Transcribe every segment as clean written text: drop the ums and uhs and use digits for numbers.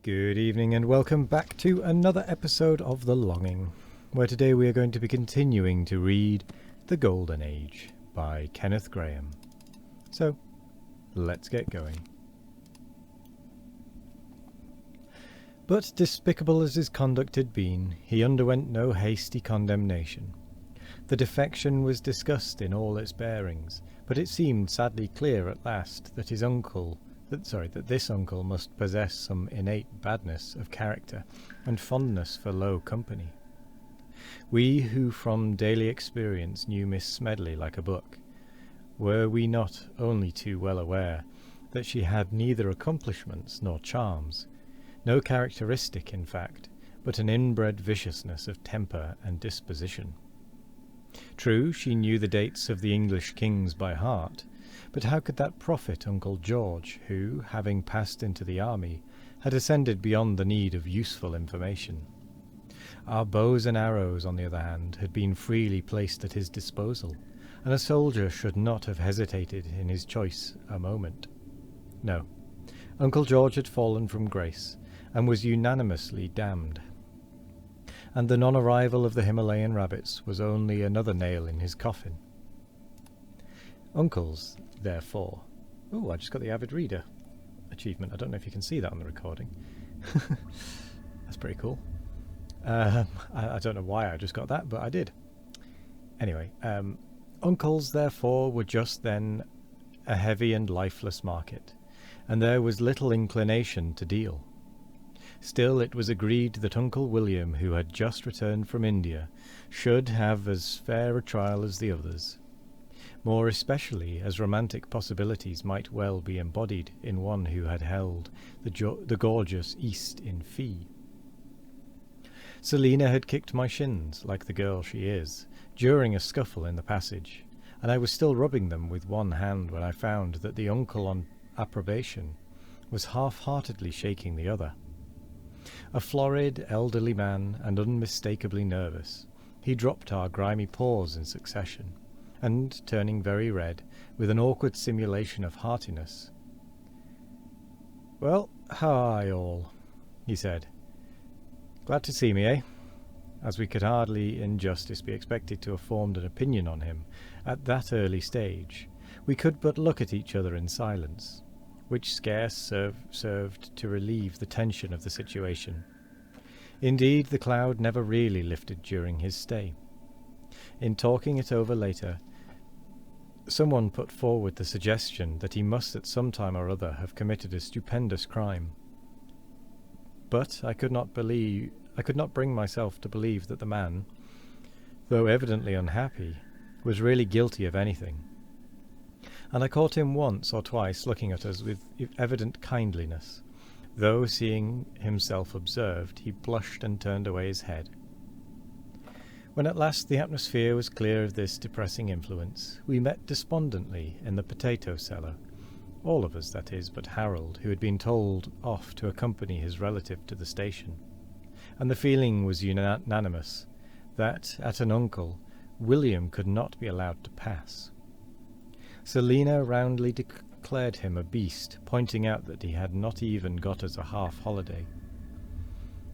Good evening and welcome back to another episode of The Longing, where today we are going to be continuing to read The Golden Age by Kenneth Grahame. So, let's get going. But despicable as his conduct had been, he underwent no hasty condemnation. The defection was discussed in all its bearings, but it seemed sadly clear at last that that this uncle must possess some innate badness of character and fondness for low company. We who from daily experience knew Miss Smedley like a book, were we not only too well aware that she had neither accomplishments nor charms, no characteristic in fact, but an inbred viciousness of temper and disposition. True, she knew the dates of the English kings by heart, but how could that profit Uncle George, who, having passed into the army, had ascended beyond the need of useful information? Our bows and arrows, on the other hand, had been freely placed at his disposal, and a soldier should not have hesitated in his choice a moment. No, Uncle George had fallen from grace, and was unanimously damned. And the non-arrival of the Himalayan rabbits was only another nail in his coffin. Uncles, therefore... Oh, I just got the avid reader achievement. I don't know if you can see that on the recording. That's pretty cool. I don't know why I just got that, but I did. Anyway, uncles, therefore, were just then a heavy and lifeless market, and there was little inclination to deal. Still, it was agreed that Uncle William, who had just returned from India, should have as fair a trial as the others, more especially as romantic possibilities might well be embodied in one who had held the gorgeous East in fee. Selina had kicked my shins, like the girl she is, during a scuffle in the passage, and I was still rubbing them with one hand when I found that the uncle on approbation was half-heartedly shaking the other. A florid, elderly man, and unmistakably nervous, he dropped our grimy paws in succession, and, turning very red, with an awkward simulation of heartiness, "Well, how are you all?" he said. "Glad to see me, eh?" As we could hardly in justice be expected to have formed an opinion on him at that early stage, we could but look at each other in silence, which scarce served to relieve the tension of the situation. Indeed, the cloud never really lifted during his stay. In talking it over later, someone put forward the suggestion that he must at some time or other have committed a stupendous crime. But I could not bring myself to believe that the man, though evidently unhappy, was really guilty of anything. And I caught him once or twice looking at us with evident kindliness, though, seeing himself observed, he blushed and turned away his head. When at last the atmosphere was clear of this depressing influence, we met despondently in the potato cellar, all of us, that is, but Harold, who had been told off to accompany his relative to the station, and the feeling was unanimous that, at an uncle, William could not be allowed to pass. Selina roundly declared him a beast, pointing out that he had not even got us a half-holiday.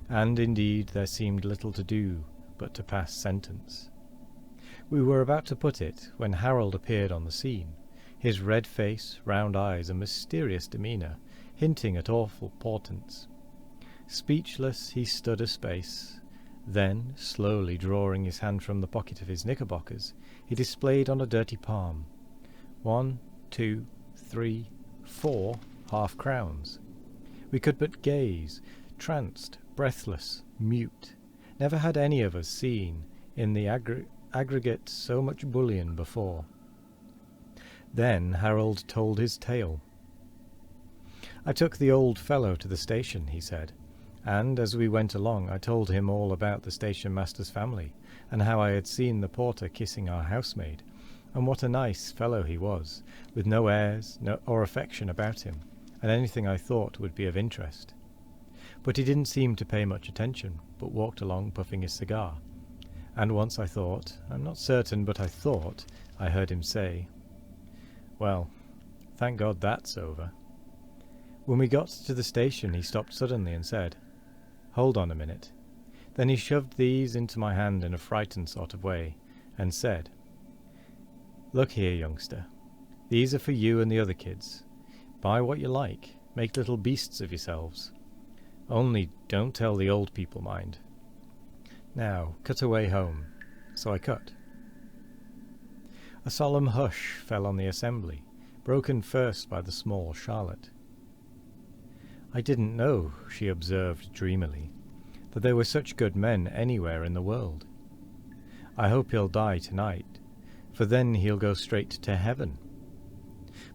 And indeed there seemed little to do but to pass sentence. We were about to put it when Harold appeared on the scene, his red face, round eyes, and mysterious demeanour hinting at awful portents. Speechless he stood a space, then, slowly drawing his hand from the pocket of his knickerbockers, he displayed on a dirty palm 1, 2, 3, 4 half-crowns. We could but gaze, tranced, breathless, mute. Never had any of us seen, in the aggregate, so much bullion before. Then Harold told his tale. "I took the old fellow to the station," he said, "and as we went along I told him all about the station-master's family, and how I had seen the porter kissing our housemaid, and what a nice fellow he was, with no airs or affection about him, and anything I thought would be of interest. But he didn't seem to pay much attention, but walked along puffing his cigar. And once I'm not certain, but I thought I heard him say, 'Well, thank God that's over.' When we got to the station, he stopped suddenly and said, "Hold on a minute." Then he shoved these into my hand in a frightened sort of way and said, "Look here, youngster. These are for you and the other kids. Buy what you like. Make little beasts of yourselves. Only don't tell the old people, mind. Now, cut away home." So I cut. A solemn hush fell on the assembly, broken first by the small Charlotte. "I didn't know," she observed dreamily, "that there were such good men anywhere in the world. I hope he'll die tonight, for then he'll go straight to heaven."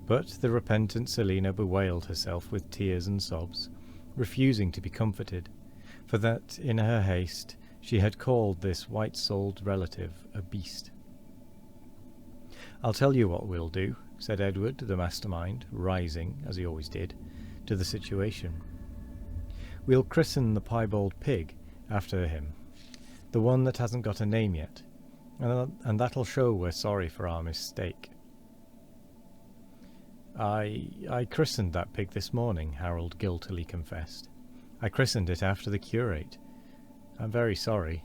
But the repentant Selina bewailed herself with tears and sobs, refusing to be comforted, for that in her haste she had called this white-souled relative a beast. "I'll tell you what we'll do," said Edward, the mastermind, rising, as he always did, to the situation. "We'll christen the piebald pig after him, the one that hasn't got a name yet, and that'll show we're sorry for our mistake." I christened that pig this morning," Harold guiltily confessed. "I christened it after the curate. I'm very sorry,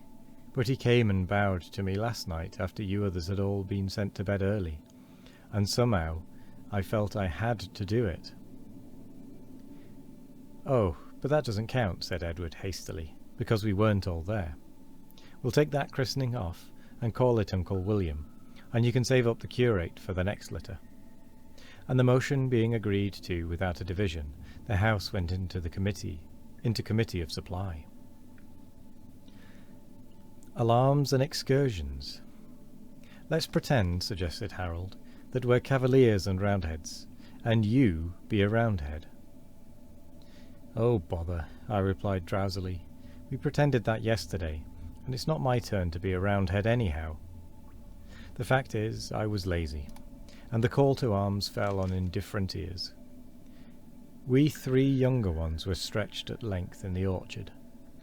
but he came and bowed to me last night after you others had all been sent to bed early, and somehow I felt I had to do it." "Oh, but that doesn't count," said Edward hastily, "because we weren't all there. We'll take that christening off and call it Uncle William, and you can save up the curate for the next litter." And the motion being agreed to without a division, the house went into committee of supply. Alarms and excursions. "Let's pretend," suggested Harold, "that we're Cavaliers and Roundheads, and you be a Roundhead." "Oh, bother," I replied drowsily. "We pretended that yesterday, and it's not my turn to be a Roundhead anyhow." The fact is, I was lazy, and the call to arms fell on indifferent ears. We 3 younger ones were stretched at length in the orchard.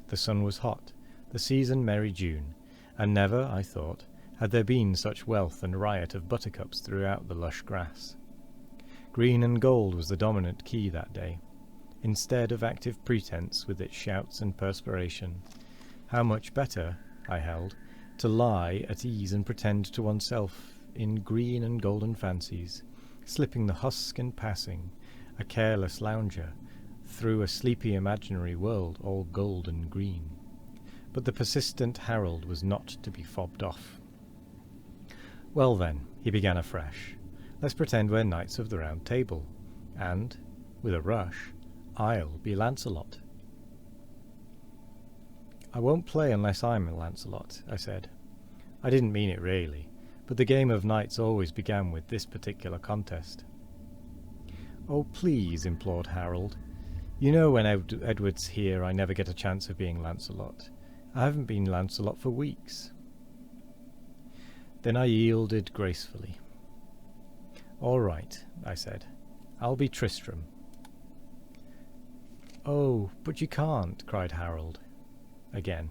The sun was hot, the season merry June, and never, I thought, had there been such wealth and riot of buttercups throughout the lush grass. Green and gold was the dominant key that day. Instead of active pretense with its shouts and perspiration, how much better, I held, to lie at ease and pretend to oneself in green and golden fancies, slipping the husk and passing, a careless lounger, through a sleepy imaginary world all gold and green. But the persistent Harold was not to be fobbed off. "Well then," he began afresh, "let's pretend we're Knights of the Round Table, and, with a rush, I'll be Lancelot." "I won't play unless I'm Lancelot," I said. I didn't mean it really, but the game of knights always began with this particular contest. "Oh, please," implored Harold. "You know when Edward's here I never get a chance of being Lancelot. I haven't been Lancelot for weeks." Then I yielded gracefully. "All right," I said. "I'll be Tristram." "Oh, but you can't," cried Harold. Again.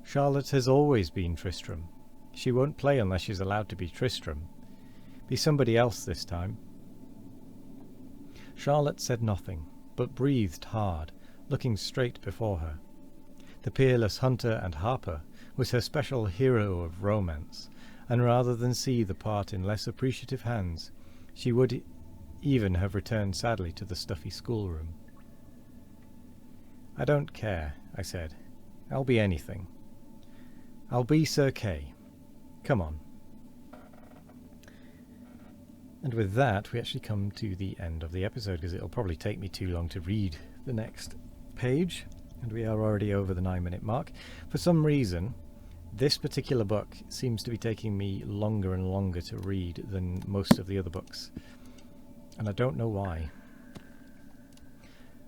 "Charlotte has always been Tristram. She won't play unless she's allowed to be Tristram. Be somebody else this time." Charlotte said nothing, but breathed hard, looking straight before her. The peerless hunter and harper was her special hero of romance, and rather than see the part in less appreciative hands, she would even have returned sadly to the stuffy schoolroom. "I don't care," I said. "I'll be anything. I'll be Sir Kay. Come on." And with that, we actually come to the end of the episode, because it'll probably take me too long to read the next page, and we are already over the 9-minute mark. For some reason, this particular book seems to be taking me longer and longer to read than most of the other books, and I don't know why.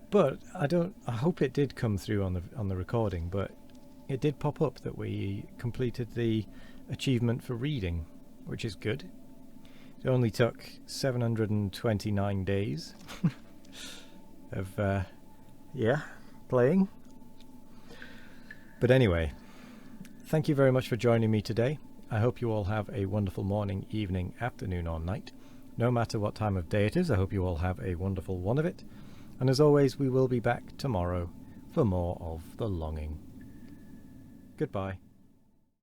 But I hope it did come through on the recording, but it did pop up that we completed the achievement for reading, which is good. It only took 729 days of playing. But anyway, thank you very much for joining me today. I hope you all have a wonderful morning, evening, afternoon or night. No matter what time of day it is, I hope you all have a wonderful one of it. And as always, we will be back tomorrow for more of The Longing. Goodbye.